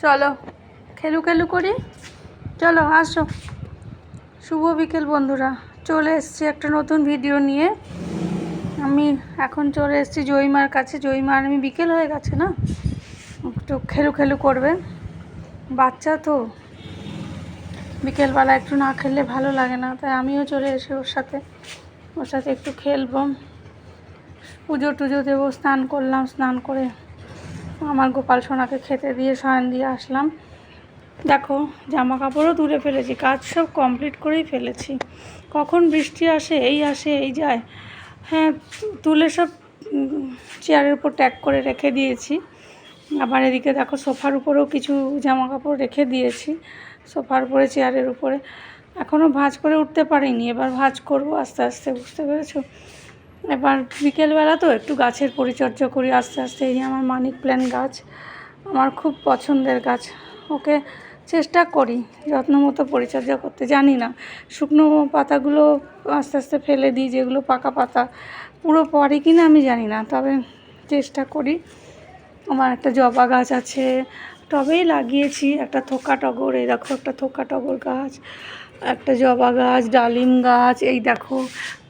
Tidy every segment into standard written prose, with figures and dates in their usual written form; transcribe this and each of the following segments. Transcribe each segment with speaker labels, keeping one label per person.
Speaker 1: চলো খেলু খেলু করি, চলো আসো। শুভ বিকেল বন্ধুরা, চলে এসেছি একটা নতুন ভিডিও নিয়ে। আমি এখন চলে এসেছি জয়িমার কাছে। জয়িমার আমি বিকেল হয়ে গেছে না, একটু খেলু খেলু করবে। বাচ্চা তো বিকেলবেলা একটু না খেললে ভালো লাগে না, তাই আমিও চলে এসে ওর সাথে একটু খেলবো। পুজো টুজো দেবো, স্নান করলাম, স্নান করে আমার গোপাল সোনাকে খেতে দিয়ে শয়ন দিয়ে আসলাম। দেখো জামা কাপড়ও তুলে ফেলেছি, কাজ সব কমপ্লিট করেই ফেলেছি। কখন বৃষ্টি আসে এই যায়। হ্যাঁ, তুলে সব চেয়ারের উপর ট্যাগ করে রেখে দিয়েছি। আবার এদিকে দেখো সোফার উপরেও কিছু জামা কাপড় রেখে দিয়েছি, সোফার উপরে চেয়ারের উপরে। এখনও ভাঁজ করে উঠতে পারিনি, এবার ভাঁজ করবো আস্তে আস্তে, বুঝতে পেরেছো? এবার বিকেলবেলা তো একটু গাছের পরিচর্যা করি আস্তে আস্তে। এই আমার মানি প্ল্যান্ট গাছ, আমার খুব পছন্দের গাছ। ওকে চেষ্টা করি যত্ন মতো পরিচর্যা করতে। জানি না শুকনো পাতাগুলো আস্তে আস্তে ফেলে দিই, যেগুলো পাকা পাতা পুরো পড়ে কি না আমি জানি না, তবে চেষ্টা করি। আমার একটা জবা গাছ আছে, টবেই লাগিয়েছি। একটা থোকা টগর, এই দেখো একটা থোকা টগর গাছ, একটা জবা গাছ, ডালিম গাছ। এই দেখো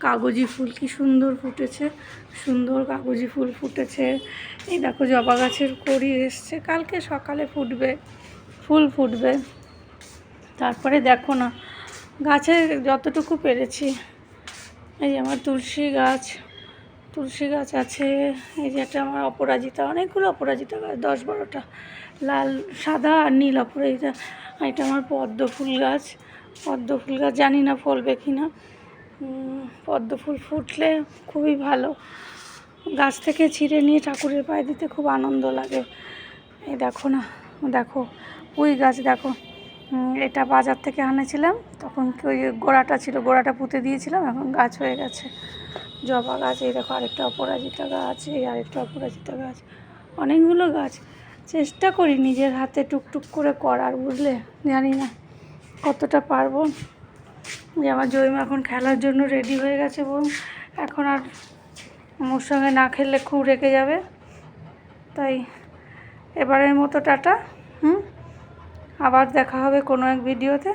Speaker 1: কাগজি ফুল কি সুন্দর ফুটেছে, সুন্দর কাগজি ফুল ফুটেছে। এই দেখো জবা গাছের কড়ি এসছে, কালকে সকালে ফুটবে, ফুল ফুটবে। তারপরে দেখো না গাছে যতটুকু পেরেছি। এই যে আমার তুলসী গাছ আছে। এই যে একটা আমার অপরাজিতা, অনেকগুলো অপরাজিতা গাছ, 10-12টা, লাল সাদা আর নীল অপরাজিতা। এটা আমার পদ্ম ফুল গাছ, জানি না ফলবে কি না। পদ্ম ফুল ফুটলে খুবই ভালো, গাছ থেকে ছিঁড়ে নিয়ে ঠাকুরের পায়ে দিতে খুব আনন্দ লাগে। এই দেখো না, দেখো পুঁই গাছ, দেখো এটা বাজার থেকে আনেছিলাম, তখন ওই গোড়াটা ছিল, গোড়াটা পুঁতে দিয়েছিলাম, এখন গাছ হয়ে গেছে। জবা গাছ, এই দেখো আরেকটা অপরাজিতা গাছ, এই আরেকটা অপরাজিতা গাছ, অনেকগুলো গাছ। চেষ্টা করি নিজের হাতে টুকটুক করে করার, বুঝলে? জানি না কতটা পারবো। যে আমার জয়িমা এখন খেলার জন্য রেডি হয়ে গেছে, এবং এখন আর ওর সঙ্গে না খেললে খুব রেগে যাবে। তাই এবারের মতো টাটা। আবার দেখা হবে কোনো এক ভিডিওতে।